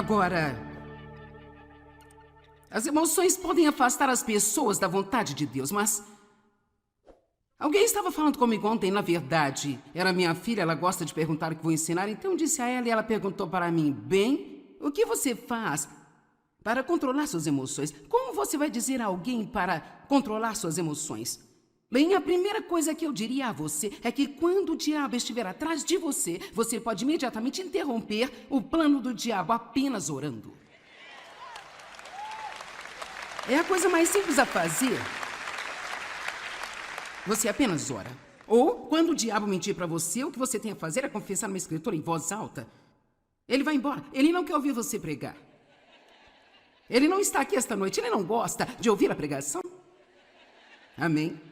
Agora, as emoções podem afastar as pessoas da vontade de Deus, mas... Alguém estava falando comigo ontem, na verdade. Era minha filha, ela gosta de perguntar o que vou ensinar, então eu disse a ela e ela perguntou para mim: bem, o que você faz para controlar suas emoções? Como você vai dizer a alguém para controlar suas emoções? Bem, a primeira coisa que eu diria a você é que quando o diabo estiver atrás de você, você pode imediatamente interromper o plano do diabo apenas orando. É a coisa mais simples a fazer. Você apenas ora. Ou, quando o diabo mentir para você, o que você tem a fazer é confessar uma escritura em voz alta. Ele vai embora. Ele não quer ouvir você pregar. Ele não está aqui esta noite. Ele não gosta de ouvir a pregação. Amém?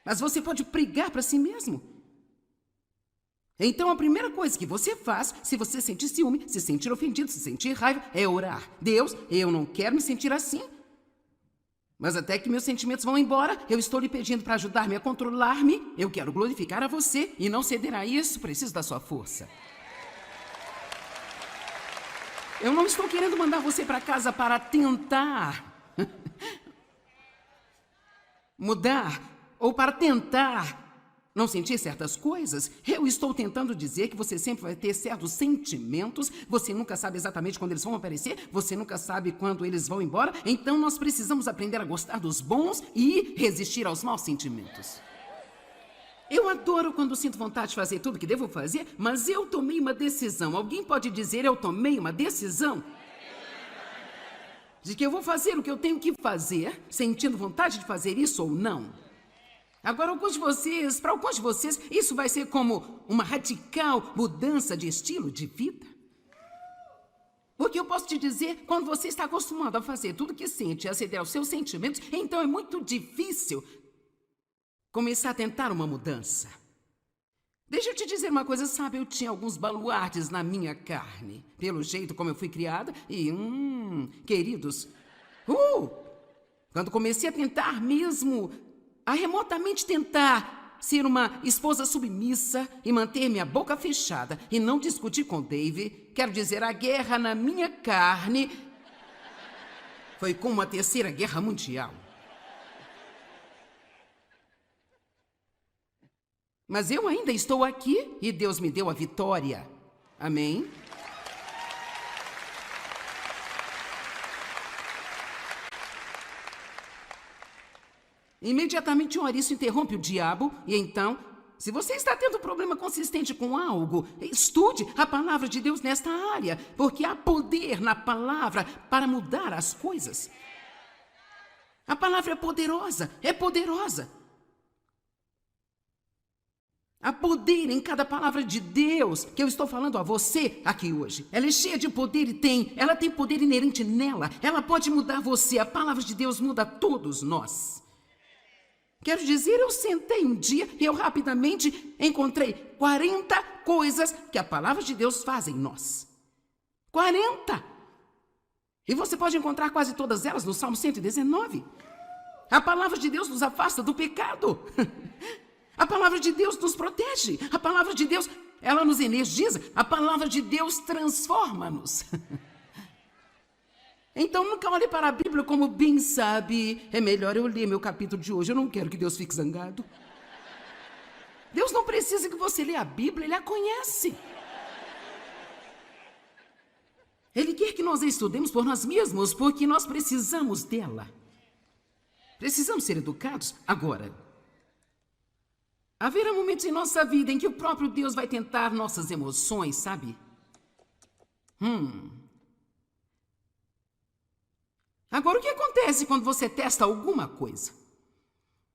Mas você pode pregar para si mesmo. Então, a primeira coisa que você faz, se você sentir ciúme, se sentir ofendido, se sentir raiva, é orar. Deus, eu não quero me sentir assim. Mas até que meus sentimentos vão embora, eu estou lhe pedindo para ajudar-me a controlar-me. Eu quero glorificar a você e não ceder a isso. Preciso da sua força. Eu não estou querendo mandar você para casa para tentar mudar ou para tentar não sentir certas coisas. Eu estou tentando dizer que você sempre vai ter certos sentimentos. Você nunca sabe exatamente quando eles vão aparecer. Você nunca sabe quando eles vão embora. Então nós precisamos aprender a gostar dos bons e resistir aos maus sentimentos. Eu adoro quando sinto vontade de fazer tudo o que devo fazer, mas eu tomei uma decisão. Alguém pode dizer: eu tomei uma decisão? De que eu vou fazer o que eu tenho que fazer, sentindo vontade de fazer isso ou não. Agora, para alguns de vocês, isso vai ser como uma radical mudança de estilo de vida. Porque eu posso te dizer, quando você está acostumado a fazer tudo o que sente e a ceder aos seus sentimentos, então é muito difícil começar a tentar uma mudança. Deixa eu te dizer uma coisa, sabe? Eu tinha alguns baluartes na minha carne, pelo jeito como eu fui criada, e, queridos, quando comecei a tentar mesmo, a remotamente tentar ser uma esposa submissa e manter minha boca fechada e não discutir com Dave, quero dizer, a guerra na minha carne foi como a Terceira Guerra Mundial. Mas eu ainda estou aqui e Deus me deu a vitória. Amém? Imediatamente um ouriço interrompe o diabo e então, se você está tendo um problema consistente com algo, estude a palavra de Deus nesta área, porque há poder na palavra para mudar as coisas. A palavra é poderosa, é poderosa. Há poder em cada palavra de Deus que eu estou falando a você aqui hoje. Ela é cheia de poder e ela tem poder inerente nela. Ela pode mudar você. A palavra de Deus muda todos nós. Quero dizer, eu sentei um dia e eu rapidamente encontrei 40 coisas que a palavra de Deus faz em nós. 40! E você pode encontrar quase todas elas no Salmo 119. A palavra de Deus nos afasta do pecado. A palavra de Deus nos protege. A palavra de Deus, ela nos energiza. A palavra de Deus transforma-nos. Então nunca olhe para a Bíblia como bem sabe. É melhor eu ler meu capítulo de hoje. Eu não quero que Deus fique zangado. Deus não precisa que você leia a Bíblia, Ele a conhece. Ele quer que nós a estudemos por nós mesmos, porque nós precisamos dela. Precisamos ser educados. Agora, haverá momentos em nossa vida em que o próprio Deus vai tentar nossas emoções, sabe? Agora, o que acontece quando você testa alguma coisa?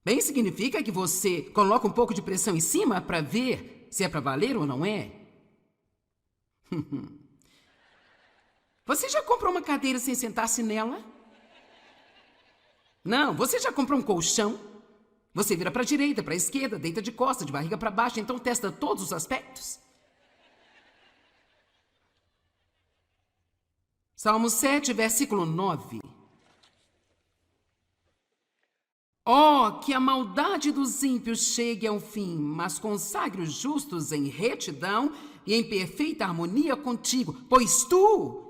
Bem, significa que você coloca um pouco de pressão em cima para ver se é para valer ou não é. Você já comprou uma cadeira sem sentar-se nela? Não, você já comprou um colchão? Você vira para a direita, para a esquerda, deita de costas, de barriga para baixo, então testa todos os aspectos. Salmo 7, versículo 9. Oh, que a maldade dos ímpios chegue ao fim, mas consagre os justos em retidão. e em perfeita harmonia contigo, pois tu,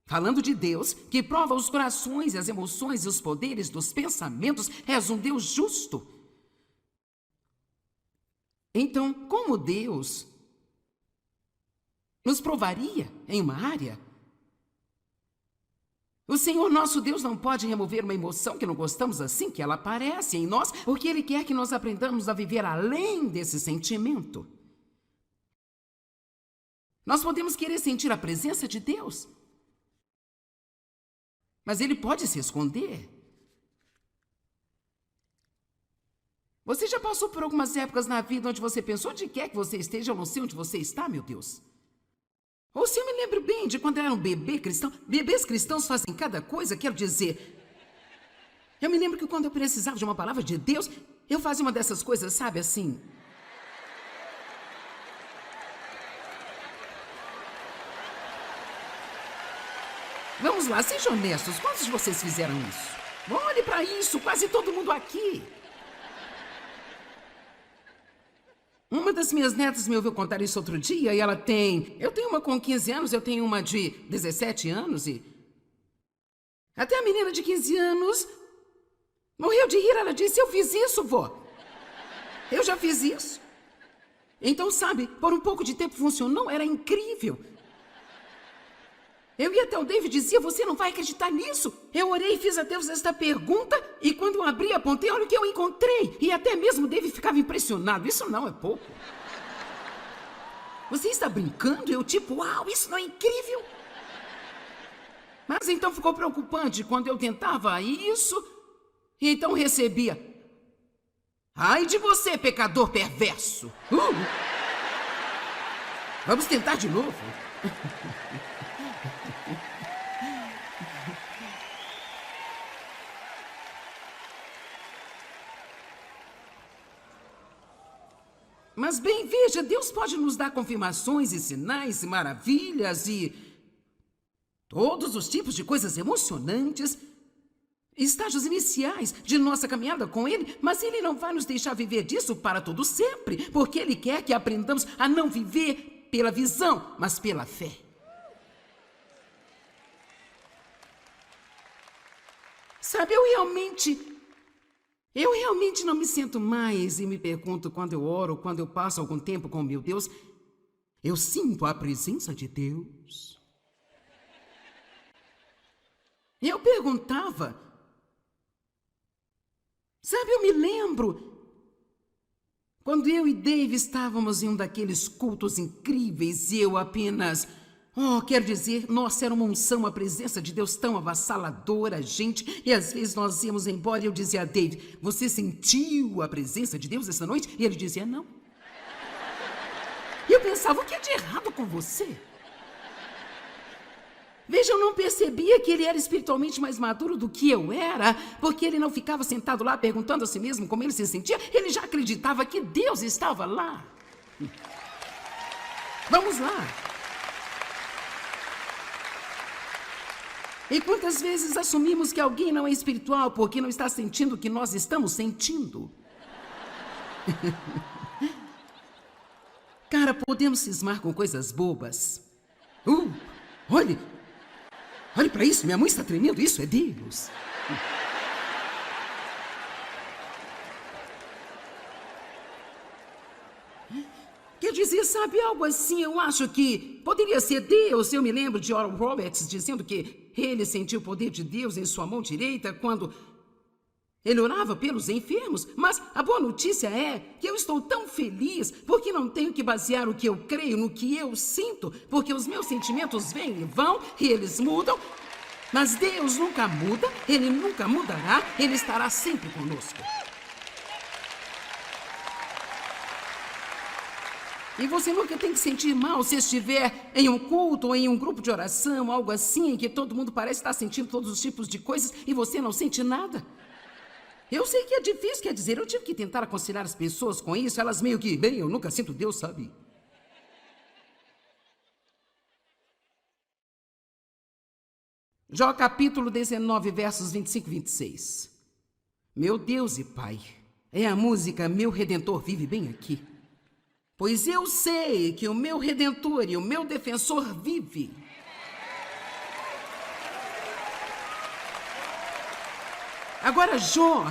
falando de Deus, que prova os corações, as emoções e os poderes dos pensamentos, és um Deus justo. Então, como Deus nos provaria em uma área? O Senhor nosso Deus não pode remover uma emoção que não gostamos assim que ela aparece em nós, porque Ele quer que nós aprendamos a viver além desse sentimento. Nós podemos querer sentir a presença de Deus, mas Ele pode se esconder. Você já passou por algumas épocas na vida onde você pensou onde quer que você esteja, eu não sei onde você está, meu Deus? Ou se eu me lembro bem de quando eu era um bebê cristão. Bebês cristãos fazem cada coisa, quero dizer. Eu me lembro que quando eu precisava de uma palavra de Deus, eu fazia uma dessas coisas, sabe, assim. Vamos lá, sejam honestos, quantos de vocês fizeram isso? Olhe para isso, quase todo mundo aqui. Uma das minhas netas me ouviu contar isso outro dia e ela tem... Eu tenho uma com 15 anos, eu tenho uma de 17 anos e... Até a menina de 15 anos morreu de rir, ela disse, eu fiz isso, vó. Eu já fiz isso. Então, sabe, por um pouco de tempo funcionou, era incrível. Eu ia até o David e dizia, você não vai acreditar nisso. Eu orei e fiz a Deus esta pergunta e quando eu abri, apontei, olha o que eu encontrei. E até mesmo o David ficava impressionado. Isso não é pouco. Você está brincando? Eu tipo, uau, isso não é incrível? Mas então ficou preocupante quando eu tentava isso e então recebia. Ai de você, pecador perverso. Vamos tentar de novo. Mas bem, veja, Deus pode nos dar confirmações e sinais e maravilhas e todos os tipos de coisas emocionantes, estágios iniciais de nossa caminhada com Ele, mas Ele não vai nos deixar viver disso para todo sempre, porque Ele quer que aprendamos a não viver pela visão, mas pela fé. Sabe, eu realmente não me sinto mais e me pergunto quando eu oro, quando eu passo algum tempo com meu Deus, eu sinto a presença de Deus. E eu perguntava, sabe, eu me lembro, quando eu e Dave estávamos em um daqueles cultos incríveis e eu apenas... quero dizer, nossa, era uma unção, a presença de Deus tão avassaladora, gente. E às vezes nós íamos embora e eu dizia a David, você sentiu a presença de Deus essa noite? E ele dizia, não. E eu pensava, o que é de errado com você? Veja, eu não percebia que ele era espiritualmente mais maduro do que eu era, porque ele não ficava sentado lá perguntando a si mesmo como ele se sentia. Ele já acreditava que Deus estava lá. Vamos lá. E quantas vezes assumimos que alguém não é espiritual porque não está sentindo o que nós estamos sentindo? Cara, podemos cismar com coisas bobas. Olhe para isso, minha mãe está tremendo, isso é Deus. Quer dizer, sabe, algo assim, eu acho que poderia ser Deus. Eu me lembro de Oral Roberts dizendo que ele sentiu o poder de Deus em sua mão direita quando ele orava pelos enfermos. Mas a boa notícia é que eu estou tão feliz porque não tenho que basear o que eu creio no que eu sinto, porque os meus sentimentos vêm e vão e eles mudam. Mas Deus nunca muda, Ele nunca mudará, Ele estará sempre conosco. E você nunca tem que sentir mal se estiver em um culto ou em um grupo de oração, algo assim, em que todo mundo parece estar sentindo todos os tipos de coisas e você não sente nada. Eu sei que é difícil, quer dizer, eu tive que tentar aconselhar as pessoas com isso, elas meio que, bem, eu nunca sinto Deus, sabe? Jó capítulo 19, versos 25 e 26. Meu Deus e Pai, é a música Meu Redentor vive bem aqui. Pois eu sei que o meu Redentor e o meu Defensor vive. Agora, Jó,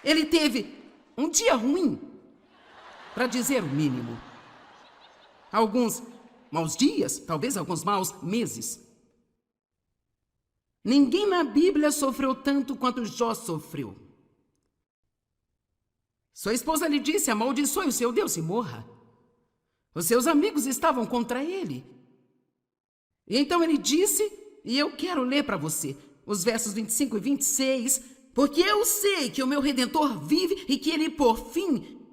ele teve um dia ruim, para dizer o mínimo. Alguns maus dias, talvez alguns maus meses. Ninguém na Bíblia sofreu tanto quanto Jó sofreu. Sua esposa lhe disse: amaldiçoe o seu Deus e morra. Os seus amigos estavam contra ele. E então ele disse, e eu quero ler para você, os versos 25 e 26, porque eu sei que o meu Redentor vive e que ele por fim,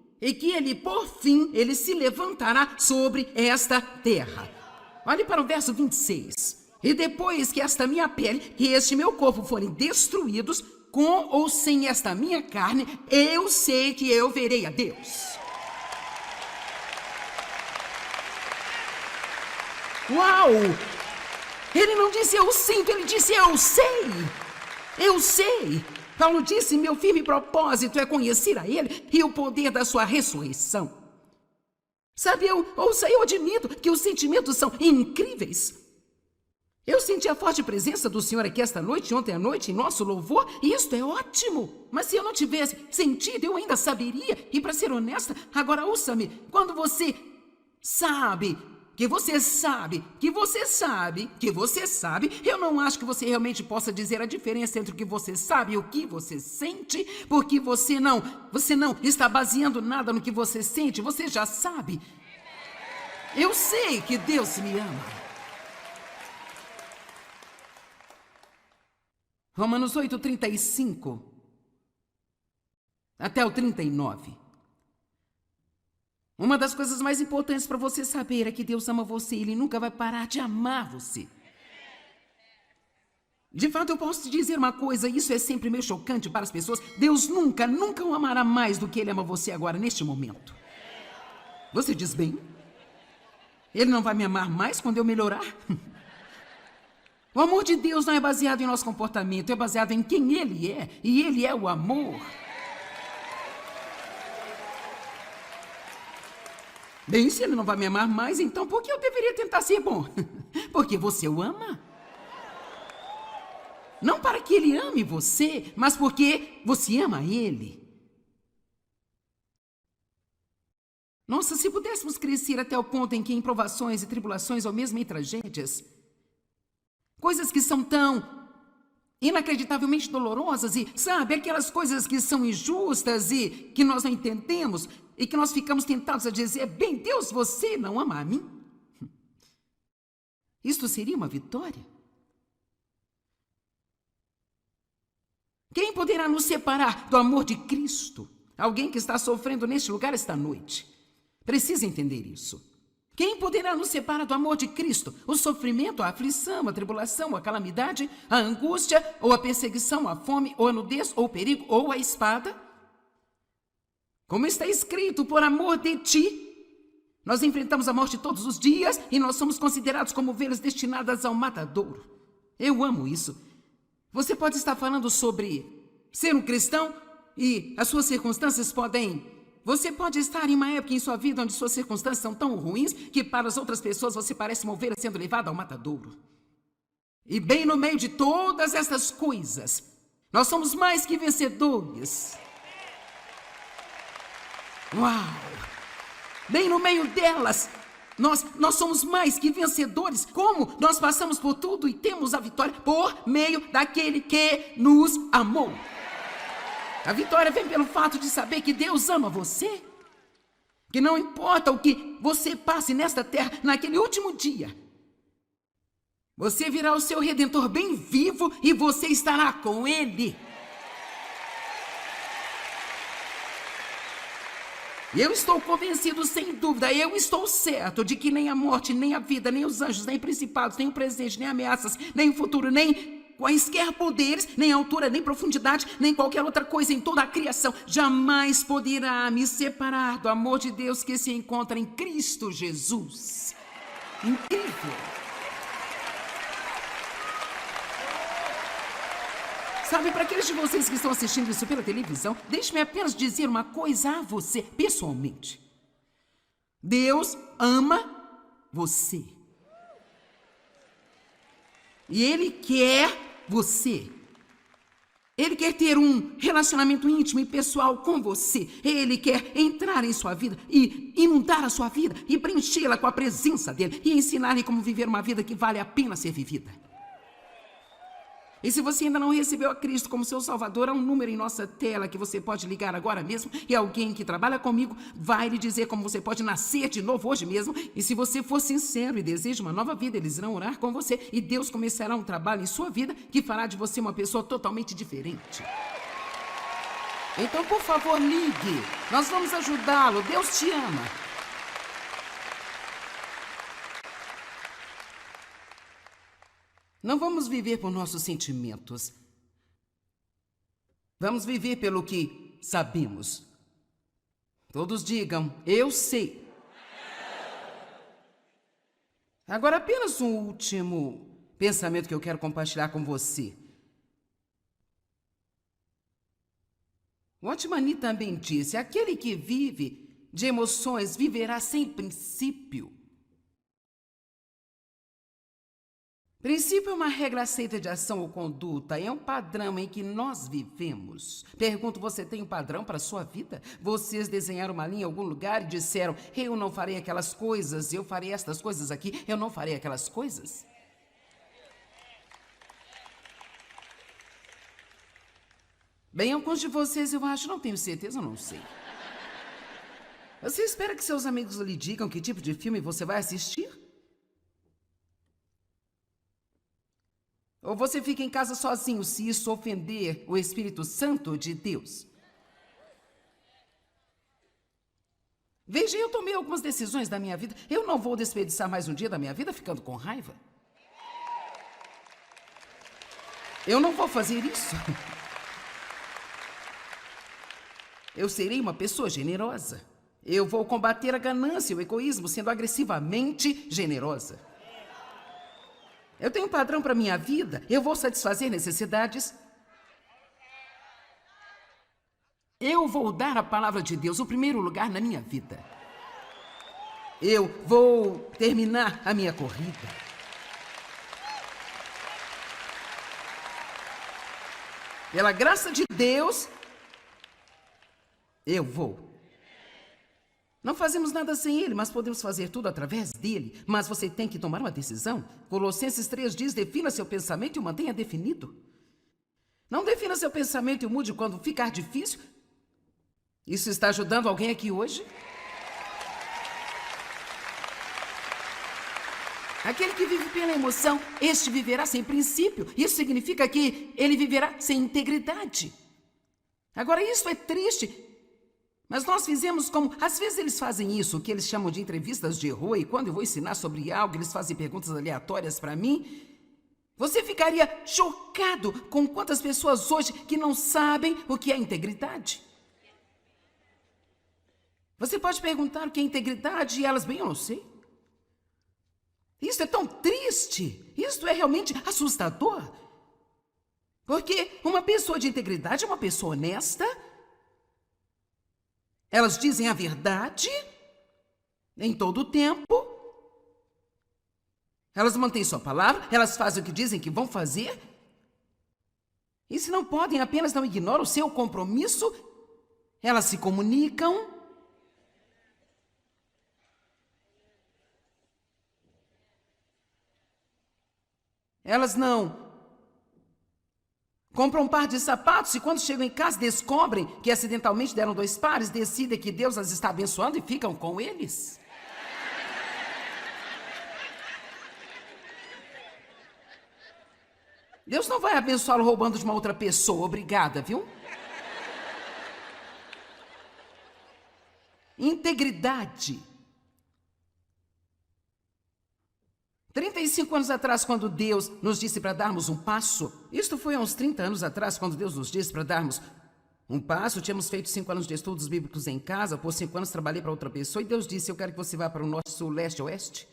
ele se levantará sobre esta terra. Olhe para o verso 26. E depois que esta minha pele e este meu corpo forem destruídos, com ou sem esta minha carne, eu sei que eu verei a Deus. Uau! Ele não disse eu sinto, ele disse eu sei. Eu sei. Paulo disse: meu firme propósito é conhecer a ele e o poder da sua ressurreição. Sabe, eu admito que os sentimentos são incríveis. Eu senti a forte presença do Senhor aqui esta noite, ontem à noite, em nosso louvor, e isto é ótimo. Mas se eu não tivesse sentido, eu ainda saberia. E para ser honesta, agora ouça-me, quando você sabe, eu não acho que você realmente possa dizer a diferença entre o que você sabe e o que você sente, porque você não está baseando nada no que você sente, você já sabe. Eu sei que Deus me ama. Romanos 8:35 até o 39. Uma das coisas mais importantes para você saber é que Deus ama você e Ele nunca vai parar de amar você. De fato, eu posso te dizer uma coisa, isso é sempre meio chocante para as pessoas. Deus nunca o amará mais do que Ele ama você agora, neste momento. Você diz bem? Ele não vai me amar mais quando eu melhorar? O amor de Deus não é baseado em nosso comportamento, é baseado em quem Ele é, e Ele é o amor. Bem, se Ele não vai me amar mais, então por que eu deveria tentar ser bom? Porque você o ama. Não para que Ele ame você, mas porque você ama Ele. Nossa, se pudéssemos crescer até o ponto em que em provações e tribulações, ou mesmo em tragédias, coisas que são tão inacreditavelmente dolorosas e, sabe, aquelas coisas que são injustas e que nós não entendemos e que nós ficamos tentados a dizer: bem, Deus, você não ama a mim? Isto seria uma vitória? Quem poderá nos separar do amor de Cristo? Alguém que está sofrendo neste lugar esta noite precisa entender isso. Quem poderá nos separar do amor de Cristo? O sofrimento, a aflição, a tribulação, a calamidade, a angústia, ou a perseguição, a fome, ou a nudez, ou o perigo, ou a espada? Como está escrito, por amor de ti, nós enfrentamos a morte todos os dias e nós somos considerados como ovelhas destinadas ao matadouro. Eu amo isso. Você pode estar falando sobre ser um cristão e as suas circunstâncias podem... Você pode estar em uma época em sua vida onde suas circunstâncias são tão ruins que para as outras pessoas você parece uma ovelha sendo levada ao matadouro. E bem no meio de todas essas coisas, nós somos mais que vencedores. Uau! Bem no meio delas, nós somos mais que vencedores. Como? Nós passamos por tudo e temos a vitória por meio daquele que nos amou. A vitória vem pelo fato de saber que Deus ama você. Que não importa o que você passe nesta terra, naquele último dia, você virá o seu Redentor bem vivo e você estará com Ele. Eu estou convencido, sem dúvida, eu estou certo de que nem a morte, nem a vida, nem os anjos, nem principados, nem o presente, nem ameaças, nem o futuro, nem quaisquer poderes, nem altura, nem profundidade, nem qualquer outra coisa em toda a criação jamais poderá me separar do amor de Deus que se encontra em Cristo Jesus. Incrível! Sabe, para aqueles de vocês que estão assistindo isso pela televisão, deixe-me apenas dizer uma coisa a você, pessoalmente. Deus ama você. E Ele quer você. Ele quer ter um relacionamento íntimo e pessoal com você. Ele quer entrar em sua vida e inundar a sua vida e preenchê-la com a presença dele e ensinar-lhe como viver uma vida que vale a pena ser vivida. E se você ainda não recebeu a Cristo como seu Salvador, há um número em nossa tela que você pode ligar agora mesmo e alguém que trabalha comigo vai lhe dizer como você pode nascer de novo hoje mesmo. E se você for sincero e deseja uma nova vida, eles irão orar com você e Deus começará um trabalho em sua vida que fará de você uma pessoa totalmente diferente. Então, por favor, ligue. Nós vamos ajudá-lo. Deus te ama. Não vamos viver por nossos sentimentos. Vamos viver pelo que sabemos. Todos digam, eu sei. Agora, apenas um último pensamento que eu quero compartilhar com você. Watchman Nee também disse, aquele que vive de emoções viverá sem princípio. Princípio é uma regra aceita de ação ou conduta, é um padrão em que nós vivemos. Pergunto, você tem um padrão para a sua vida? Vocês desenharam uma linha em algum lugar e disseram, eu não farei aquelas coisas, eu farei estas coisas aqui, eu não farei aquelas coisas? Bem, alguns de vocês eu acho, não tenho certeza, eu não sei. Você espera que seus amigos lhe digam que tipo de filme você vai assistir? Ou você fica em casa sozinho se isso ofender o Espírito Santo de Deus? Veja, eu tomei algumas decisões da minha vida. Eu não vou desperdiçar mais um dia da minha vida ficando com raiva. Eu não vou fazer isso. Eu serei uma pessoa generosa. Eu vou combater a ganância e o egoísmo sendo agressivamente generosa. Eu tenho um padrão para minha vida. Eu vou satisfazer necessidades. Eu vou dar a palavra de Deus o primeiro lugar na minha vida. Eu vou terminar a minha corrida. Pela graça de Deus, eu vou. Não fazemos nada sem Ele, mas podemos fazer tudo através dele. Mas você tem que tomar uma decisão. Colossenses 3 diz, defina seu pensamento e o mantenha definido. Não defina seu pensamento e o mude quando ficar difícil. Isso está ajudando alguém aqui hoje? Aquele que vive pela emoção, este viverá sem princípio. Isso significa que ele viverá sem integridade. Agora, isso é triste. Mas nós fizemos como... Às vezes eles fazem isso, que eles chamam de entrevistas de rua, e quando eu vou ensinar sobre algo, eles fazem perguntas aleatórias para mim. Você ficaria chocado com quantas pessoas hoje que não sabem o que é integridade. Você pode perguntar o que é integridade e elas, bem, eu não sei. Isso é tão triste. Isso é realmente assustador. Porque uma pessoa de integridade é uma pessoa honesta. Elas dizem a verdade em todo o tempo. Elas mantêm sua palavra, elas fazem o que dizem que vão fazer. E se não podem, apenas não ignoram o seu compromisso. Elas se comunicam. Elas não compram um par de sapatos e quando chegam em casa descobrem que acidentalmente deram 2 pares, decidem que Deus as está abençoando e ficam com eles. Deus não vai abençoá-lo roubando de uma outra pessoa, obrigada, viu? Integridade. 35 anos atrás, quando Deus nos disse para darmos um passo, isto foi há uns 30 anos atrás, quando Deus nos disse para darmos um passo, tínhamos feito 5 anos de estudos bíblicos em casa, por 5 anos trabalhei para outra pessoa, e Deus disse, eu quero que você vá para o norte, sul, leste, oeste.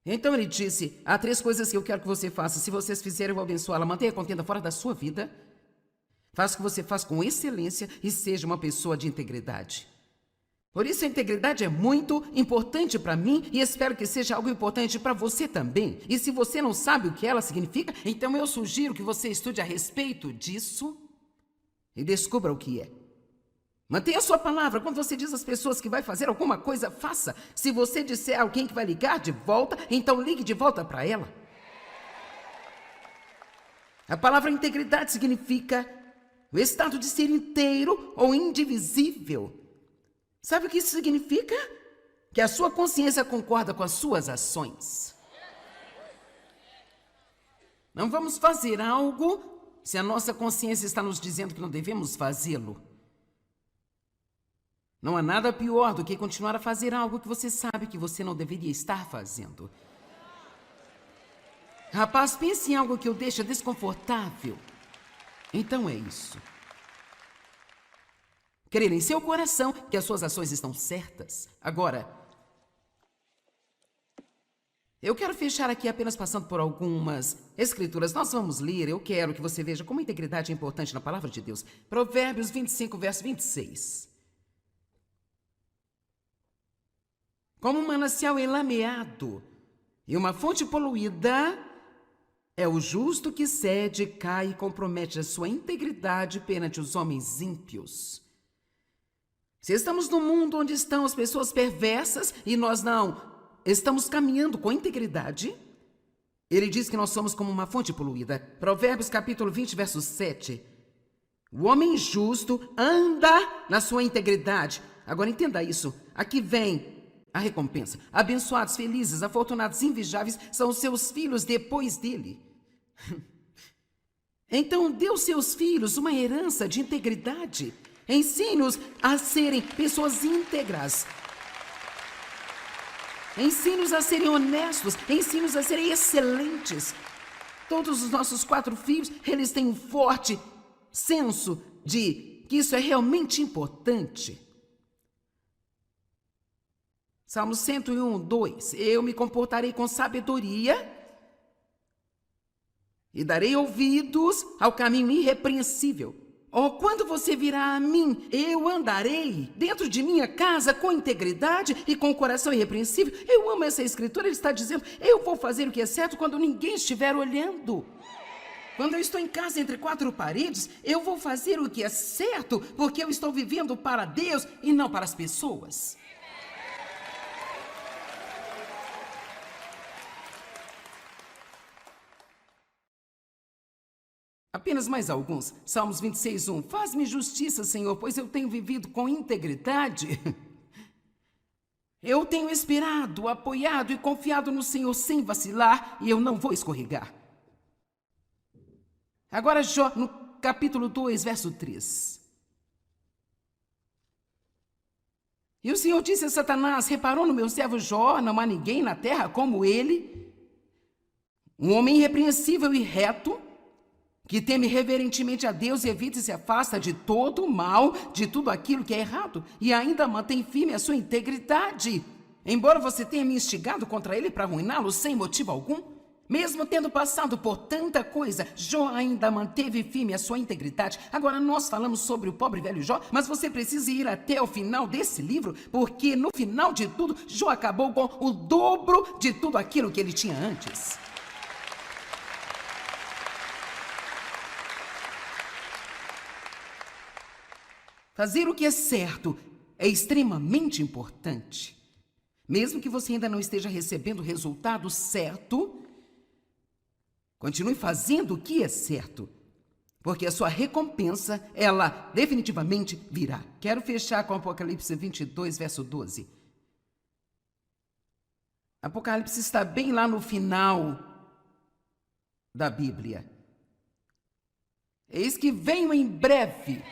Então ele disse, há 3 coisas que eu quero que você faça, se vocês fizerem eu vou abençoá-la, mantenha a contenda fora da sua vida, faça o que você faz com excelência e seja uma pessoa de integridade. Por isso, a integridade é muito importante para mim e espero que seja algo importante para você também. E se você não sabe o que ela significa, então eu sugiro que você estude a respeito disso e descubra o que é. Mantenha a sua palavra. Quando você diz às pessoas que vai fazer alguma coisa, faça. Se você disser a alguém que vai ligar de volta, então ligue de volta para ela. A palavra integridade significa o estado de ser inteiro ou indivisível. Sabe o que isso significa? Que a sua consciência concorda com as suas ações. Não vamos fazer algo se a nossa consciência está nos dizendo que não devemos fazê-lo. Não há nada pior do que continuar a fazer algo que você sabe que você não deveria estar fazendo. Rapaz, pense em algo que o deixa desconfortável. Então é isso. Crer em seu coração que as suas ações estão certas. Agora, eu quero fechar aqui apenas passando por algumas escrituras. Nós vamos ler, eu quero que você veja como a integridade é importante na palavra de Deus. Provérbios 25, verso 26. Como um manancial enlameado e uma fonte poluída, é o justo que cede, cai e compromete a sua integridade perante os homens ímpios. Se estamos num mundo onde estão as pessoas perversas e nós não estamos caminhando com integridade, ele diz que nós somos como uma fonte poluída. Provérbios capítulo 20, verso 7. O homem justo anda na sua integridade. Agora entenda isso. Aqui vem a recompensa. Abençoados, felizes, afortunados, invejáveis são os seus filhos depois dele. Então dê aos seus filhos uma herança de integridade. Ensine-os a serem pessoas íntegras. Ensine-os a serem honestos. Ensine-os a serem excelentes. Todos os nossos 4 filhos, eles têm um forte senso de que isso é realmente importante. Salmo 101, 2. Eu me comportarei com sabedoria e darei ouvidos ao caminho irrepreensível. Oh, quando você virá a mim, eu andarei dentro de minha casa com integridade e com o coração irrepreensível. Eu amo essa escritura, ele está dizendo, eu vou fazer o que é certo quando ninguém estiver olhando. Quando eu estou em casa entre 4 paredes, eu vou fazer o que é certo, porque eu estou vivendo para Deus e não para as pessoas. Apenas mais alguns. Salmos 26, 1. Faz-me justiça, Senhor, pois eu tenho vivido com integridade. Eu tenho esperado, apoiado e confiado no Senhor sem vacilar e eu não vou escorregar. Agora, Jó, no capítulo 2, verso 3. E o Senhor disse a Satanás, reparou no meu servo Jó, não há ninguém na terra como ele, um homem irrepreensível e reto, que teme reverentemente a Deus e evita e se afasta de todo o mal, de tudo aquilo que é errado, e ainda mantém firme a sua integridade. Embora você tenha me instigado contra ele para arruiná-lo sem motivo algum, mesmo tendo passado por tanta coisa, Jó ainda manteve firme a sua integridade. Agora nós falamos sobre o pobre velho Jó, mas você precisa ir até o final desse livro, porque no final de tudo, Jó acabou com o dobro de tudo aquilo que ele tinha antes. Fazer o que é certo é extremamente importante. Mesmo que você ainda não esteja recebendo o resultado certo, continue fazendo o que é certo, porque a sua recompensa, ela definitivamente virá. Quero fechar com Apocalipse 22, verso 12. Apocalipse está bem lá no final da Bíblia. Eis que venho em breve.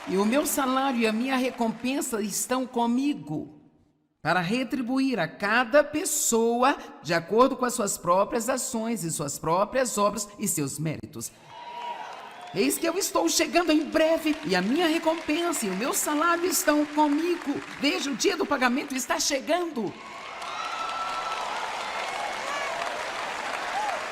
E o meu salário e a minha recompensa estão comigo, para retribuir a cada pessoa de acordo com as suas próprias ações e suas próprias obras e seus méritos. Eis que eu estou chegando em breve, e a minha recompensa e o meu salário estão comigo. Veja, o dia do pagamento está chegando.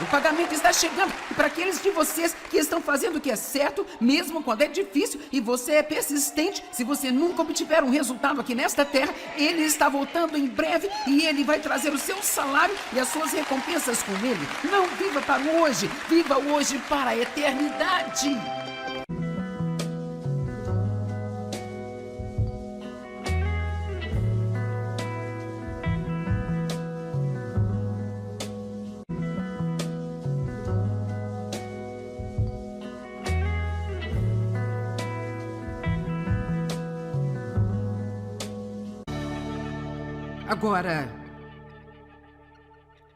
O pagamento está chegando. E para aqueles de vocês que estão fazendo o que é certo, mesmo quando é difícil e você é persistente, se você nunca obtiver um resultado aqui nesta terra, ele está voltando em breve e ele vai trazer o seu salário e as suas recompensas com ele. Não viva para hoje, viva hoje para a eternidade. Agora,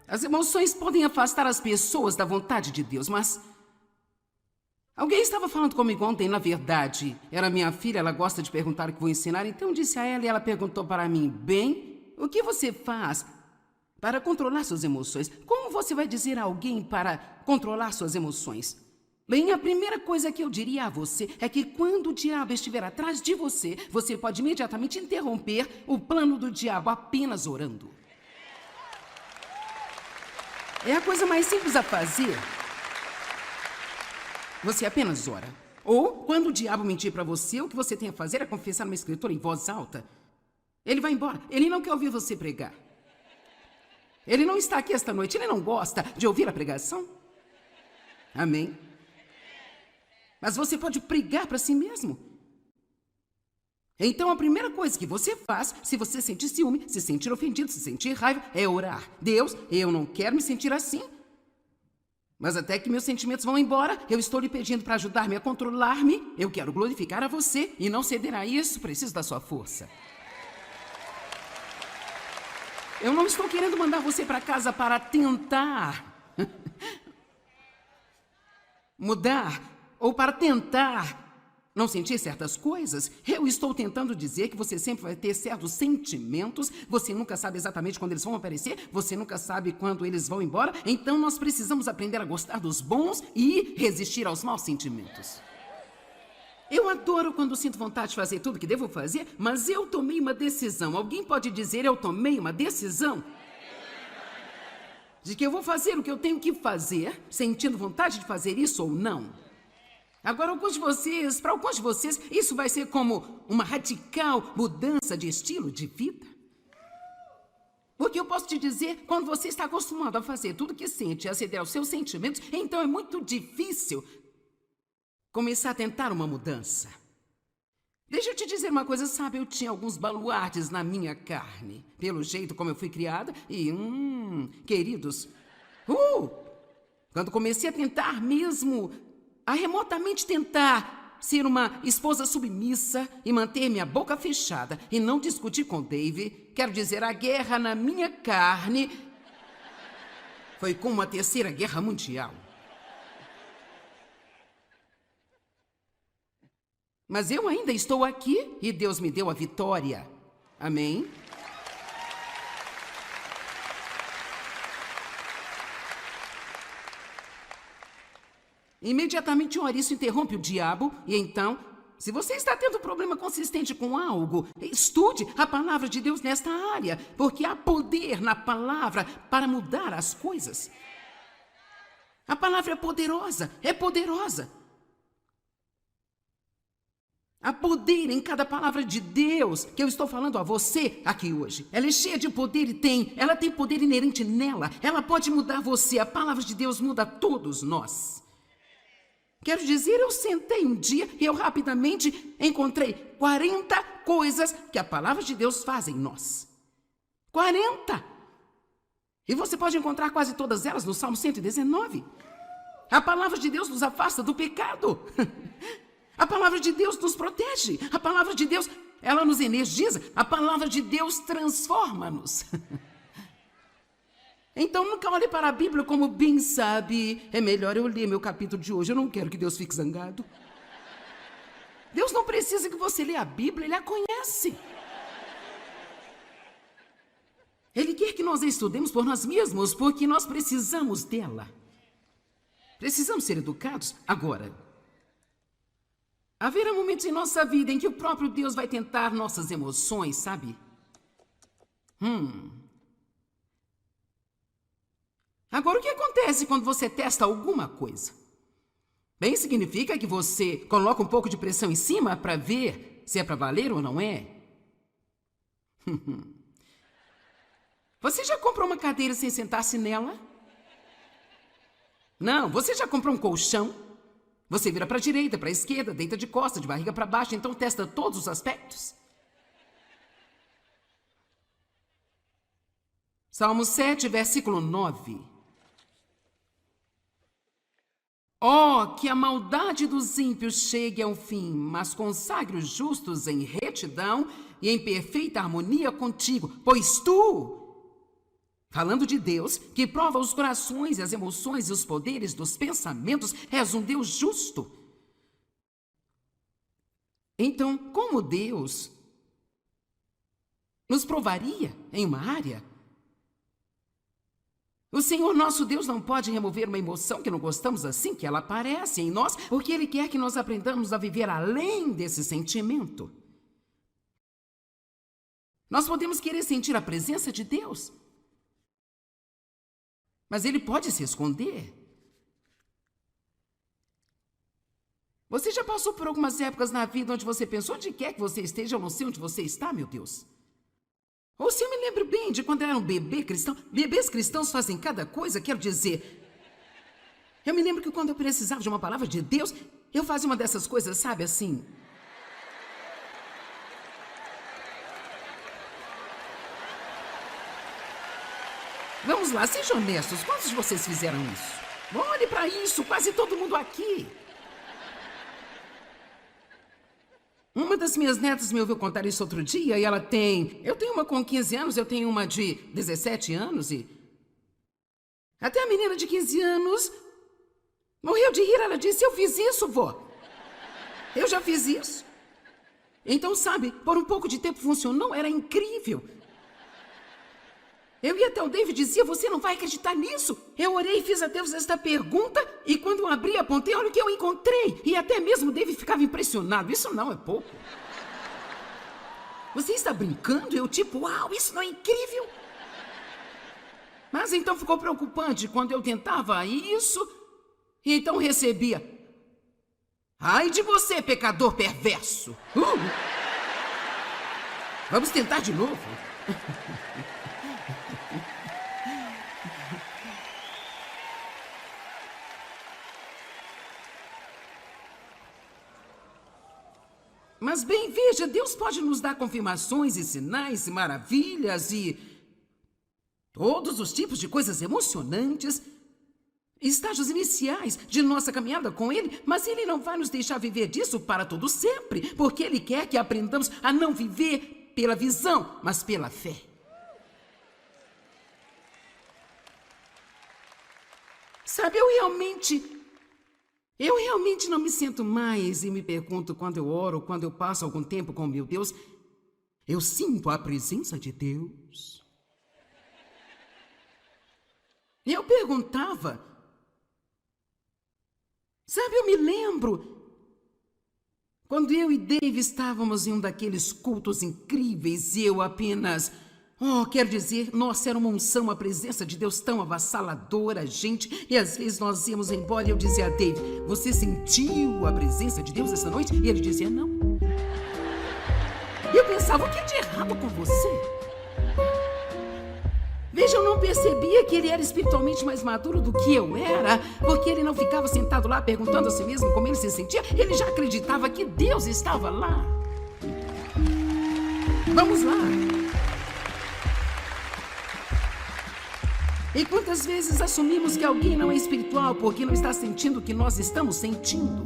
as emoções podem afastar as pessoas da vontade de Deus, mas alguém estava falando comigo ontem, na verdade, era minha filha, ela gosta de perguntar o que vou ensinar, então eu disse a ela e ela perguntou para mim, bem, o que você faz para controlar suas emoções? Como você vai dizer a alguém para controlar suas emoções? Bem, a primeira coisa que eu diria a você é que quando o diabo estiver atrás de você, você pode imediatamente interromper o plano do diabo apenas orando. É a coisa mais simples a fazer. Você apenas ora. Ou, quando o diabo mentir para você, o que você tem a fazer é confessar uma escritura em voz alta. Ele vai embora. Ele não quer ouvir você pregar. Ele não está aqui esta noite. Ele não gosta de ouvir a pregação. Amém? Mas você pode pregar para si mesmo. Então, a primeira coisa que você faz, se você sentir ciúme, se sentir ofendido, se sentir raiva, é orar. Deus, eu não quero me sentir assim. Mas até que meus sentimentos vão embora, eu estou lhe pedindo para ajudar-me a controlar-me. Eu quero glorificar a você e não ceder a isso, preciso da sua força. Eu não estou querendo mandar você para casa para tentar mudar ou para tentar não sentir certas coisas. Eu estou tentando dizer que você sempre vai ter certos sentimentos, você nunca sabe exatamente quando eles vão aparecer, você nunca sabe quando eles vão embora, então nós precisamos aprender a gostar dos bons e resistir aos maus sentimentos. Eu adoro quando sinto vontade de fazer tudo o que devo fazer, mas eu tomei uma decisão. Alguém pode dizer, eu tomei uma decisão? De que eu vou fazer o que eu tenho que fazer, sentindo vontade de fazer isso ou não. Agora, para alguns de vocês, isso vai ser como uma radical mudança de estilo de vida. Porque eu posso te dizer, quando você está acostumado a fazer tudo o que sente, a ceder aos seus sentimentos, então é muito difícil começar a tentar uma mudança. Deixa eu te dizer uma coisa, sabe, eu tinha alguns baluartes na minha carne, pelo jeito como eu fui criada, e, queridos, quando comecei a tentar mesmo, a remotamente tentar ser uma esposa submissa e manter minha boca fechada e não discutir com Dave, quero dizer, a guerra na minha carne foi como a Terceira Guerra Mundial. Mas eu ainda estou aqui e Deus me deu a vitória. Amém? Imediatamente ora, isso interrompe o diabo e então, se você está tendo problema consistente com algo, estude a palavra de Deus nesta área, porque há poder na palavra para mudar as coisas. A palavra é poderosa, é poderosa. Há poder em cada palavra de Deus que eu estou falando a você aqui hoje. Ela é cheia de poder e ela tem poder inerente nela. Ela pode mudar você. A palavra de Deus muda todos nós. Quero dizer, eu sentei um dia e eu rapidamente encontrei 40 coisas que a palavra de Deus faz em nós. 40! E você pode encontrar quase todas elas no Salmo 119. A palavra de Deus nos afasta do pecado. A palavra de Deus nos protege. A palavra de Deus, ela nos energiza. A palavra de Deus transforma-nos. Então, nunca olhe para a Bíblia como bem sabe. É melhor eu ler meu capítulo de hoje. Eu não quero que Deus fique zangado. Deus não precisa que você leia a Bíblia, Ele a conhece. Ele quer que nós a estudemos por nós mesmos, porque nós precisamos dela. Precisamos ser educados agora. Haverá momentos em nossa vida em que o próprio Deus vai tentar nossas emoções, sabe? Agora, o que acontece acontece quando você testa alguma coisa? Bem, significa que você coloca um pouco de pressão em cima para ver se é para valer ou não é. Você já comprou uma cadeira sem sentar-se nela? Não, você já comprou um colchão? Você vira para a direita, para a esquerda, deita de costa, de barriga para baixo, então testa todos os aspectos. Salmo 7, versículo 9. Oh, que a maldade dos ímpios chegue ao fim, mas consagre os justos em retidão e em perfeita harmonia contigo, pois tu, falando de Deus, que prova os corações, as emoções e os poderes dos pensamentos, és um Deus justo. Então, como Deus nos provaria em uma área? O Senhor nosso Deus não pode remover uma emoção que não gostamos assim que ela aparece em nós, porque Ele quer que nós aprendamos a viver além desse sentimento. Nós podemos querer sentir a presença de Deus, mas Ele pode se esconder. Você já passou por algumas épocas na vida onde você pensou, onde quer que você esteja, eu não sei onde você está, meu Deus? Ou se eu me lembro bem de quando eu era um bebê cristão. Bebês cristãos fazem cada coisa, quero dizer. Eu me lembro que quando eu precisava de uma palavra de Deus, eu fazia uma dessas coisas, sabe, assim. Vamos lá, sejam honestos, quantos de vocês fizeram isso? Olhe para isso, quase todo mundo aqui. Uma das minhas netas me ouviu contar isso outro dia e ela tem... Eu tenho uma com 15 anos, eu tenho uma de 17 anos e... Até a menina de 15 anos morreu de rir. Ela disse, eu fiz isso, vó. Eu já fiz isso. Então, sabe, por um pouco de tempo funcionou, era incrível. Eu ia até o David e dizia, você não vai acreditar nisso. Eu orei e fiz a Deus esta pergunta e quando eu abri, apontei, olha o que eu encontrei. E até mesmo o David ficava impressionado. Isso não é pouco. Você está brincando? Eu tipo, uau, isso não é incrível? Mas então ficou preocupante quando eu tentava isso e então recebia. Ai de você, pecador perverso. Vamos tentar de novo. Mas bem, veja, Deus pode nos dar confirmações e sinais e maravilhas e todos os tipos de coisas emocionantes, estágios iniciais de nossa caminhada com Ele, mas Ele não vai nos deixar viver disso para todo sempre, porque Ele quer que aprendamos a não viver pela visão, mas pela fé. Sabe, eu realmente não me sinto mais e me pergunto quando eu oro, quando eu passo algum tempo com meu Deus, eu sinto a presença de Deus. E eu perguntava, sabe, eu me lembro quando eu e Dave estávamos em um daqueles cultos incríveis e eu apenas... quero dizer, nossa, era uma unção, a presença de Deus tão avassaladora, gente. E às vezes nós íamos embora e eu dizia a Dave, você sentiu a presença de Deus essa noite? E ele dizia, não. E eu pensava, o que é de errado com você? Veja, eu não percebia que ele era espiritualmente mais maduro do que eu era, porque ele não ficava sentado lá perguntando a si mesmo como ele se sentia. Ele já acreditava que Deus estava lá. Vamos lá. E quantas vezes assumimos que alguém não é espiritual porque não está sentindo o que nós estamos sentindo?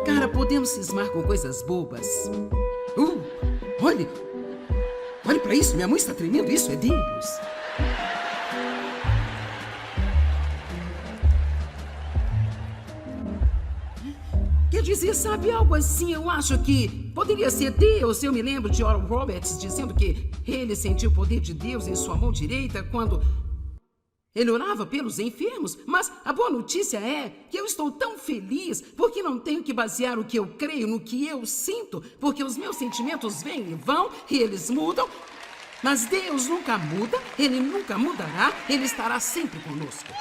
Cara, podemos cismar com coisas bobas. Olhe para isso, minha mãe está tremendo, isso é Deus. Quer dizer, sabe, algo assim, eu acho que poderia ser Deus. Eu me lembro de Oral Roberts dizendo que ele sentiu o poder de Deus em sua mão direita quando ele orava pelos enfermos. Mas a boa notícia é que eu estou tão feliz porque não tenho que basear o que eu creio no que eu sinto, porque os meus sentimentos vêm e vão e eles mudam. Mas Deus nunca muda, Ele nunca mudará, Ele estará sempre conosco.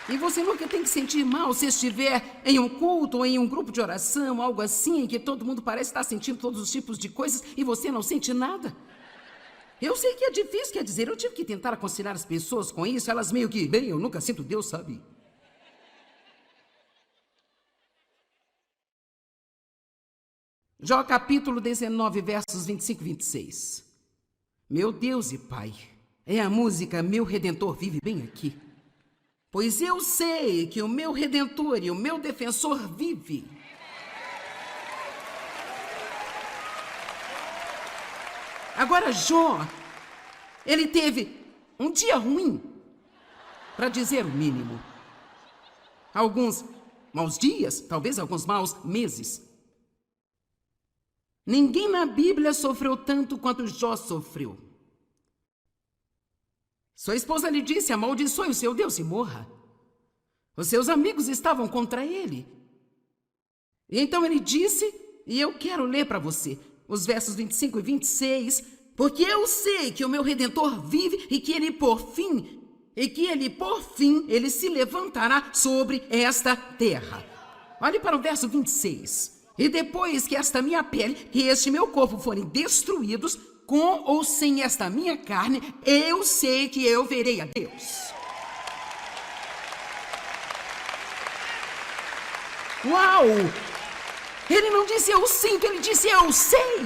E você nunca tem que sentir mal se estiver em um culto ou em um grupo de oração, algo assim, em que todo mundo parece estar sentindo todos os tipos de coisas e você não sente nada. Eu sei que é difícil, quer dizer, eu tive que tentar aconselhar as pessoas com isso, elas meio que, bem, eu nunca sinto Deus, sabe? Jó capítulo 19, versos 25 e 26. Meu Deus e Pai, é a música Meu Redentor vive bem aqui. Pois eu sei que o meu Redentor e o meu Defensor vive. Agora Jó, ele teve um dia ruim, para dizer o mínimo. Alguns maus dias, talvez alguns maus meses. Ninguém na Bíblia sofreu tanto quanto Jó sofreu. Sua esposa lhe disse: amaldiçoe o seu Deus e morra. Os seus amigos estavam contra ele. E então ele disse, e eu quero ler para você, os versos 25 e 26, porque eu sei que o meu Redentor vive e que ele por fim, ele se levantará sobre esta terra. Olhe para o verso 26. E depois que esta minha pele e este meu corpo forem destruídos, com ou sem esta minha carne, eu sei que eu verei a Deus. Uau! Ele não disse eu sinto, ele disse eu sei.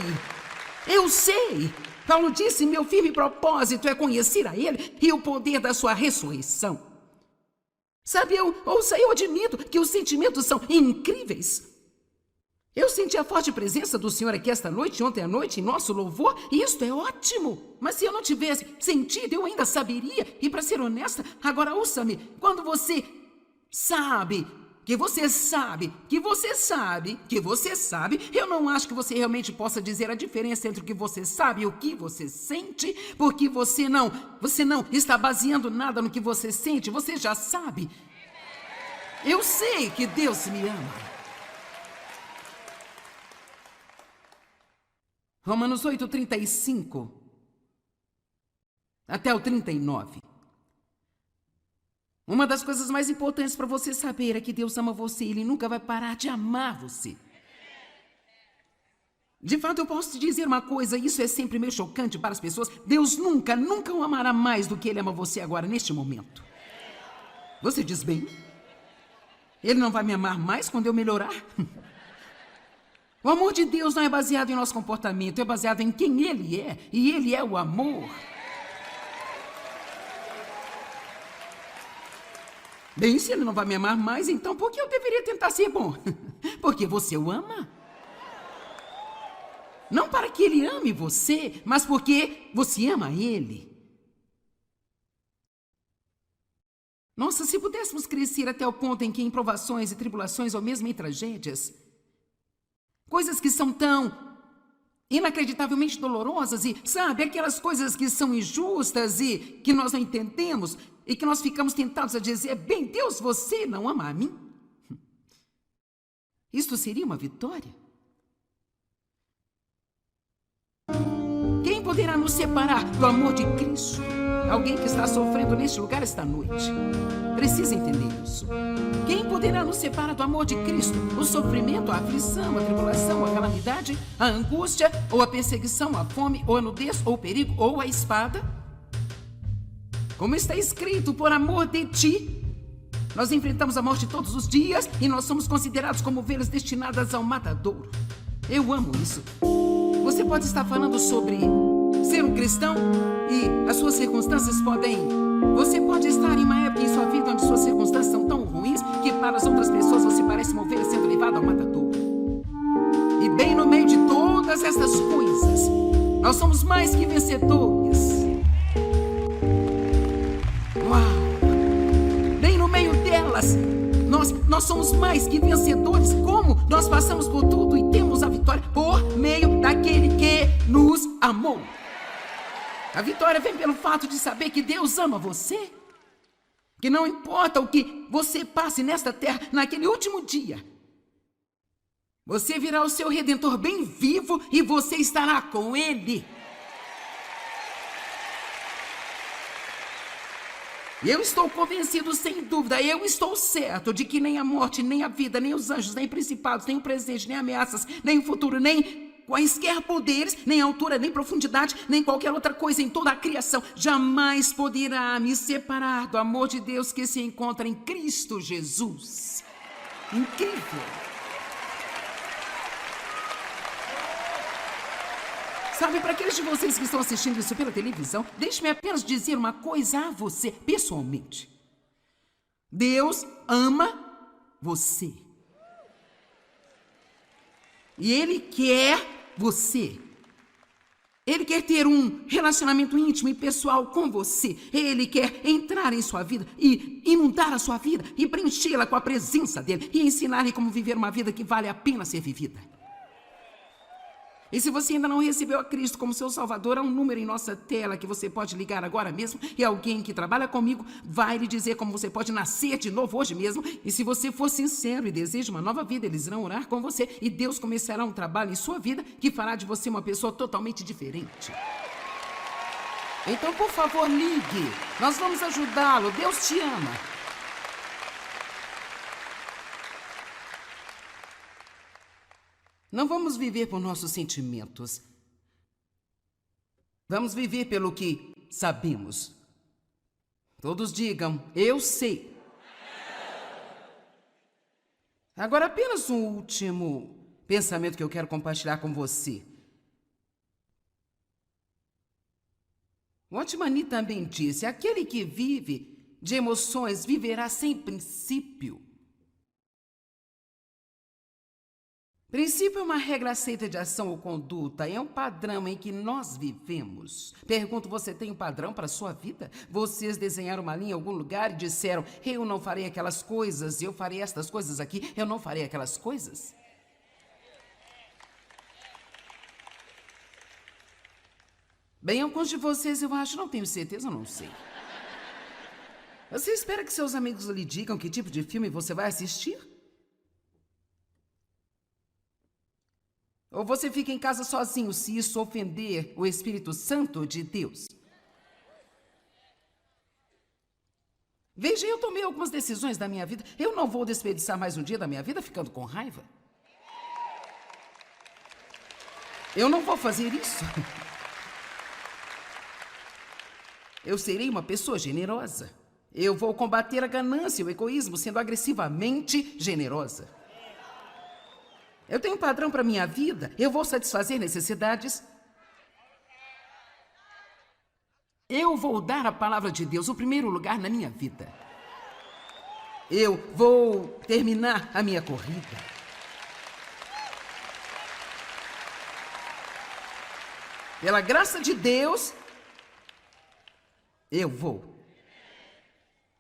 Eu sei. Paulo disse, meu firme propósito é conhecer a ele e o poder da sua ressurreição. Sabe, eu admito que os sentimentos são incríveis. Eu senti a forte presença do Senhor aqui esta noite, ontem à noite, em nosso louvor, e isto é ótimo. Mas se eu não tivesse sentido, eu ainda saberia. E para ser honesta, agora ouça-me, quando você sabe, eu não acho que você realmente possa dizer a diferença entre o que você sabe e o que você sente, porque você não está baseando nada no que você sente, você já sabe. Eu sei que Deus me ama. Romanos 8, 35 até o 39. Uma das coisas mais importantes para você saber é que Deus ama você e Ele nunca vai parar de amar você. De fato, eu posso te dizer uma coisa, isso é sempre meio chocante para as pessoas. Deus nunca o amará mais do que Ele ama você agora, neste momento. Você diz bem, Ele não vai me amar mais quando eu melhorar? O amor de Deus não é baseado em nosso comportamento, é baseado em quem Ele é, e Ele é o amor. Bem, se Ele não vai me amar mais, então por que eu deveria tentar ser bom? Porque você o ama. Não para que Ele ame você, mas porque você ama Ele. Nossa, se pudéssemos crescer até o ponto em que em provações e tribulações, ou mesmo em tragédias, coisas que são tão inacreditavelmente dolorosas e, sabe, aquelas coisas que são injustas e que nós não entendemos e que nós ficamos tentados a dizer, bem, Deus, você não ama a mim? Isto seria uma vitória? Quem poderá nos separar do amor de Cristo? Alguém que está sofrendo neste lugar esta noite precisa entender isso. Quem poderá nos separar do amor de Cristo? O sofrimento, a aflição, a tribulação, a calamidade, a angústia, ou a perseguição, a fome, ou a nudez, ou o perigo, ou a espada? Como está escrito, por amor de ti, nós enfrentamos a morte todos os dias e nós somos considerados como ovelhas destinadas ao matadouro. Eu amo isso. Você pode estar falando sobre ser um cristão e as suas circunstâncias podem... Você pode estar em uma época em sua vida onde suas circunstâncias são tão ruins que para as outras pessoas você parece uma ovelha sendo levada ao matadouro. E bem no meio de todas essas coisas, nós somos mais que vencedores. Uau! Bem no meio delas, nós somos mais que vencedores. Como? Nós passamos por tudo e temos a vitória por meio daquele que nos amou. A vitória vem pelo fato de saber que Deus ama você. Que não importa o que você passe nesta terra naquele último dia, Você virá o seu Redentor bem vivo e você estará com ele. Eu estou convencido, sem dúvida, eu estou certo de que nem a morte, nem a vida, nem os anjos, nem principados, nem o presente, nem ameaças, nem o futuro, nem quaisquer poderes, nem altura, nem profundidade, nem qualquer outra coisa em toda a criação jamais poderá me separar do amor de Deus que se encontra em Cristo Jesus. Incrível! Sabe, para aqueles de vocês que estão assistindo isso pela televisão, deixe-me apenas dizer uma coisa a você, pessoalmente. Deus ama você. E Ele quer você. Ele quer ter um relacionamento íntimo e pessoal com você. Ele quer entrar em sua vida e inundar a sua vida e preenchê-la com a presença dEle e ensinar-lhe como viver uma vida que vale a pena ser vivida. E se você ainda não recebeu a Cristo como seu Salvador, há um número em nossa tela que você pode ligar agora mesmo e alguém que trabalha comigo vai lhe dizer como você pode nascer de novo hoje mesmo. E se você for sincero e deseja uma nova vida, eles irão orar com você e Deus começará um trabalho em sua vida que fará de você uma pessoa totalmente diferente. Então, por favor, ligue. Nós vamos ajudá-lo. Deus te ama. Não vamos viver por nossos sentimentos. Vamos viver pelo que sabemos. Todos digam, eu sei. Agora, apenas um último pensamento que eu quero compartilhar com você. Watchman também disse, aquele que vive de emoções viverá sem princípio. Princípio é uma regra aceita de ação ou conduta, é um padrão em que nós vivemos. Pergunto, você tem um padrão para a sua vida? Vocês desenharam uma linha em algum lugar e disseram, eu não farei aquelas coisas, eu farei estas coisas aqui, eu não farei aquelas coisas? Bem, alguns de vocês eu acho, não tenho certeza, eu não sei. Você espera que seus amigos lhe digam que tipo de filme você vai assistir? Ou você fica em casa sozinho se isso ofender o Espírito Santo de Deus? Veja, eu tomei algumas decisões da minha vida. Eu não vou desperdiçar mais um dia da minha vida ficando com raiva. Eu não vou fazer isso. Eu serei uma pessoa generosa. Eu vou combater a ganância e o egoísmo sendo agressivamente generosa. Eu tenho um padrão para minha vida. Eu vou satisfazer necessidades. Eu vou dar à palavra de Deus o primeiro lugar na minha vida. Eu vou terminar a minha corrida. Pela graça de Deus, eu vou.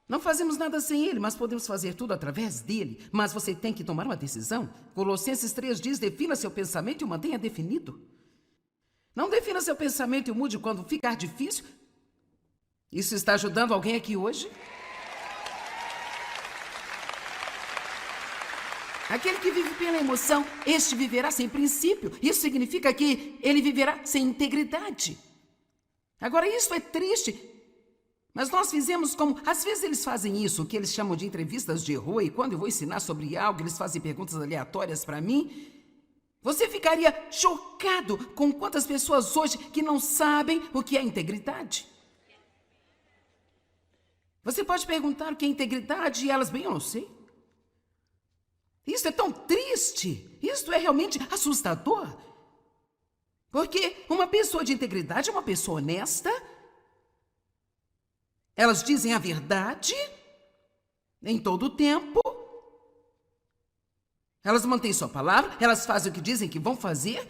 Não fazemos nada sem Ele, mas podemos fazer tudo através dEle. Mas você tem que tomar uma decisão. Colossenses 3 diz, defina seu pensamento e o mantenha definido. Não defina seu pensamento e o mude quando ficar difícil. Isso está ajudando alguém aqui hoje? Aquele que vive pela emoção, este viverá sem princípio. Isso significa que ele viverá sem integridade. Agora, isso é triste. Mas nós fizemos como... Às vezes eles fazem isso, que eles chamam de entrevistas de rua, e quando eu vou ensinar sobre algo, eles fazem perguntas aleatórias para mim. Você ficaria chocado com quantas pessoas hoje que não sabem o que é integridade. Você pode perguntar o que é integridade e elas, bem, eu não sei. Isso é tão triste, isso é realmente assustador. Porque uma pessoa de integridade é uma pessoa honesta. Elas dizem a verdade em todo o tempo. Elas mantêm sua palavra, elas fazem o que dizem que vão fazer.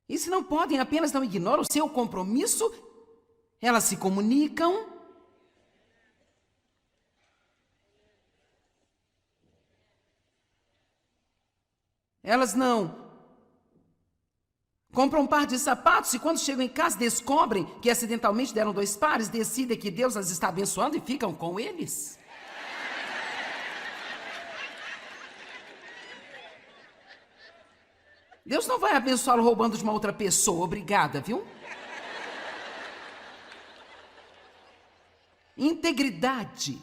E se não podem, apenas não ignoram o seu compromisso. Elas se comunicam. Elas não compram um par de sapatos e quando chegam em casa descobrem que acidentalmente deram 2 pares, decidem que Deus as está abençoando e ficam com eles. Deus não vai abençoá-lo roubando de uma outra pessoa. Obrigada, viu? Integridade.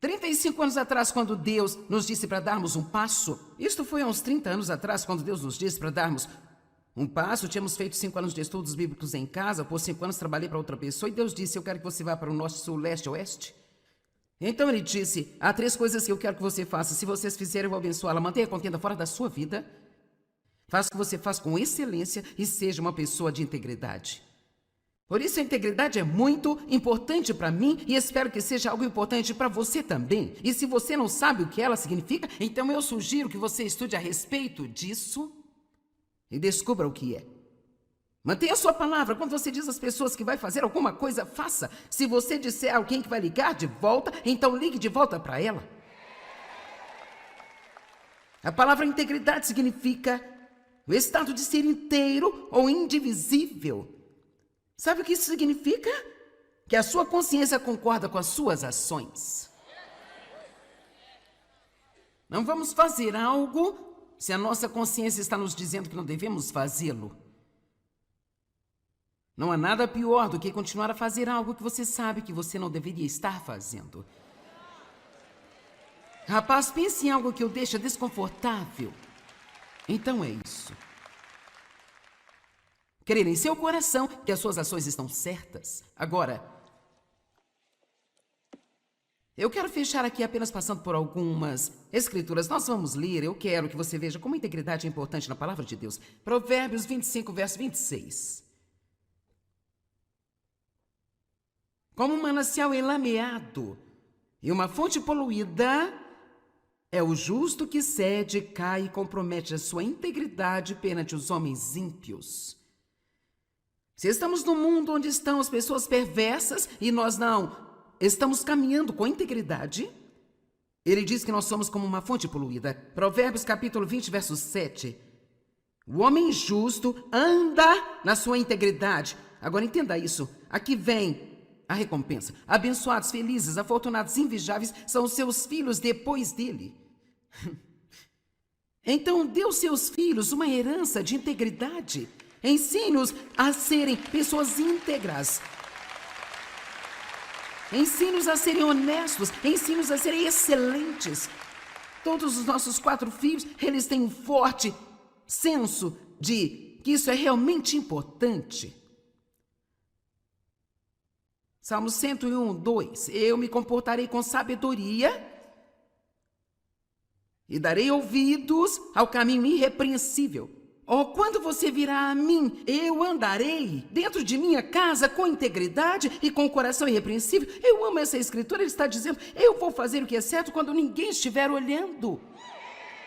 35 anos atrás, quando Deus nos disse para darmos um passo, isto foi há uns 30 anos atrás, quando Deus nos disse para darmos um passo, tínhamos feito 5 anos de estudos bíblicos em casa, por 5 anos trabalhei para outra pessoa, e Deus disse, eu quero que você vá para o norte, sul, leste, oeste. Então ele disse, há 3 coisas que eu quero que você faça, se vocês fizerem eu vou abençoá-la, mantenha a contenda fora da sua vida, faça o que você faz com excelência e seja uma pessoa de integridade. Por isso a integridade é muito importante para mim e espero que seja algo importante para você também. E se você não sabe o que ela significa, então eu sugiro que você estude a respeito disso e descubra o que é. Mantenha a sua palavra. Quando você diz às pessoas que vai fazer alguma coisa, faça. Se você disser a alguém que vai ligar de volta, então ligue de volta para ela. A palavra integridade significa o estado de ser inteiro ou indivisível. Sabe o que isso significa? Que a sua consciência concorda com as suas ações. Não vamos fazer algo se a nossa consciência está nos dizendo que não devemos fazê-lo. Não há nada pior do que continuar a fazer algo que você sabe que você não deveria estar fazendo. Rapaz, pense em algo que o deixa desconfortável. Então é isso. Crer em seu coração que as suas ações estão certas. Agora, eu quero fechar aqui apenas passando por algumas escrituras. Nós vamos ler, eu quero que você veja como a integridade é importante na palavra de Deus. Provérbios 25, verso 26. Como um manancial enlameado e uma fonte poluída, é o justo que cede, cai e compromete a sua integridade perante os homens ímpios. Se estamos num mundo onde estão as pessoas perversas e nós não estamos caminhando com integridade, ele diz que nós somos como uma fonte poluída. Provérbios capítulo 20, verso 7. O homem justo anda na sua integridade. Agora entenda isso. Aqui vem a recompensa. Abençoados, felizes, afortunados, invejáveis são os seus filhos depois dele. Então deu seus filhos uma herança de integridade. Ensine-os a serem pessoas íntegras. Ensine-os a serem honestos. Ensine-os a serem excelentes. Todos os nossos 4 filhos, eles têm um forte senso de que isso é realmente importante. Salmo 101, 2. Eu me comportarei com sabedoria e darei ouvidos ao caminho irrepreensível. Oh, quando você virá a mim, eu andarei dentro de minha casa com integridade e com o coração irrepreensível. Eu amo essa escritura, ele está dizendo, eu vou fazer o que é certo quando ninguém estiver olhando.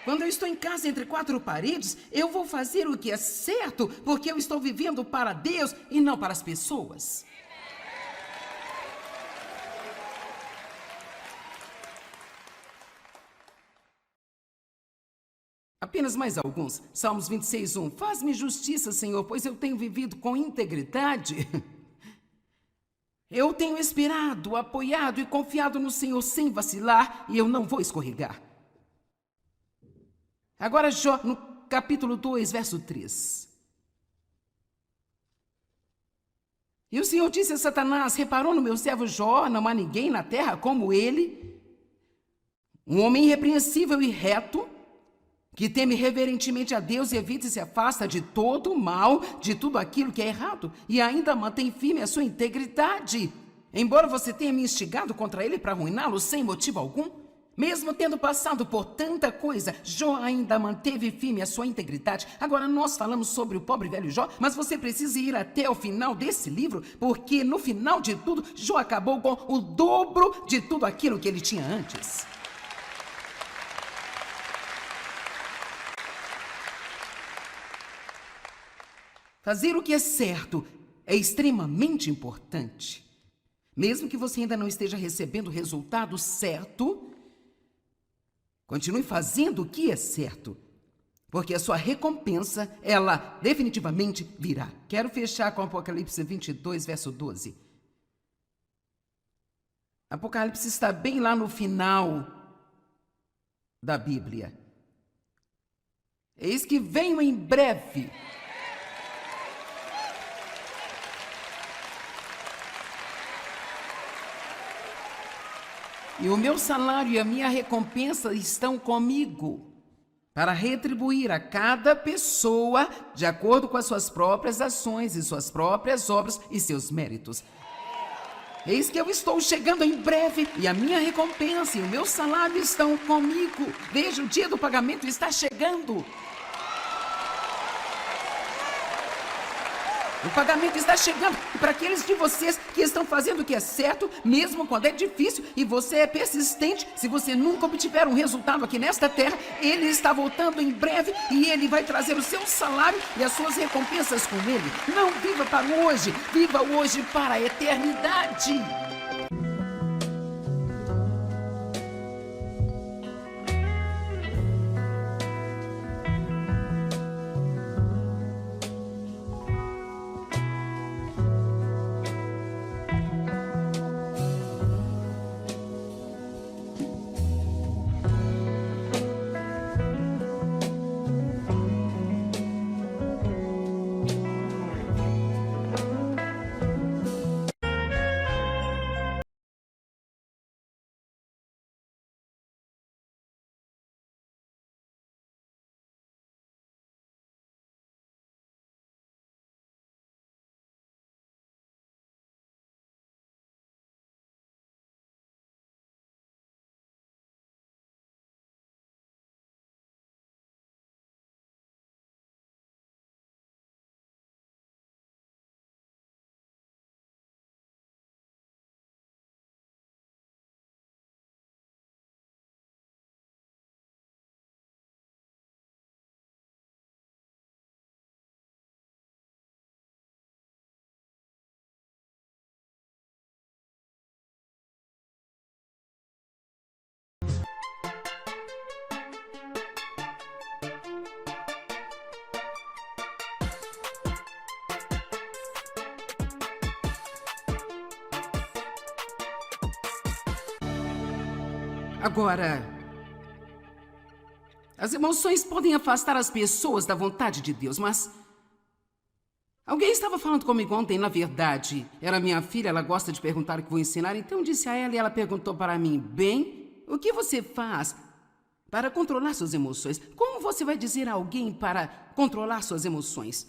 Quando eu estou em casa entre 4 paredes, eu vou fazer o que é certo, porque eu estou vivendo para Deus e não para as pessoas. Apenas mais alguns. Salmos 26, 1. Faz-me justiça, Senhor, pois eu tenho vivido com integridade. Eu tenho esperado, apoiado e confiado no Senhor sem vacilar e eu não vou escorregar. Agora, Jó, no capítulo 2, verso 3. E o Senhor disse a Satanás, reparou no meu servo Jó, não há ninguém na terra como ele, um homem irrepreensível e reto, que teme reverentemente a Deus e evita e se afasta de todo o mal, de tudo aquilo que é errado, e ainda mantém firme a sua integridade. Embora você tenha me instigado contra ele para arruiná-lo sem motivo algum, mesmo tendo passado por tanta coisa, Jó ainda manteve firme a sua integridade. Agora nós falamos sobre o pobre velho Jó, mas você precisa ir até o final desse livro, porque no final de tudo, Jó acabou com o dobro de tudo aquilo que ele tinha antes. Fazer o que é certo é extremamente importante. Mesmo que você ainda não esteja recebendo o resultado certo, continue fazendo o que é certo, porque a sua recompensa, ela definitivamente virá. Quero fechar com Apocalipse 22, verso 12. Apocalipse está bem lá no final da Bíblia. Eis que venho em breve. E o meu salário e a minha recompensa estão comigo, para retribuir a cada pessoa de acordo com as suas próprias ações e suas próprias obras e seus méritos. Eis que eu estou chegando em breve, e a minha recompensa e o meu salário estão comigo. Veja, o dia do pagamento está chegando. O pagamento está chegando. E para aqueles de vocês que estão fazendo o que é certo, mesmo quando é difícil, e você é persistente, se você nunca obtiver um resultado aqui nesta terra, ele está voltando em breve e ele vai trazer o seu salário e as suas recompensas com ele. Não viva para hoje, viva hoje para a eternidade. Agora, as emoções podem afastar as pessoas da vontade de Deus, mas alguém estava falando comigo ontem, na verdade, era minha filha, ela gosta de perguntar o que vou ensinar, então eu disse a ela e ela perguntou para mim: bem, o que você faz para controlar suas emoções? Como você vai dizer a alguém para controlar suas emoções?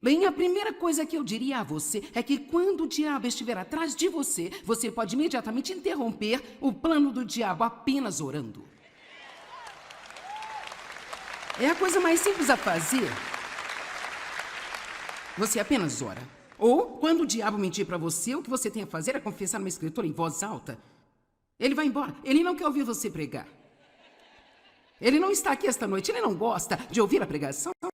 Bem, a primeira coisa que eu diria a você é que quando o diabo estiver atrás de você, você pode imediatamente interromper o plano do diabo apenas orando. É a coisa mais simples a fazer. Você apenas ora. Ou, quando o diabo mentir para você, o que você tem a fazer é confessar uma escritura em voz alta. Ele vai embora. Ele não quer ouvir você pregar. Ele não está aqui esta noite. Ele não gosta de ouvir a pregação.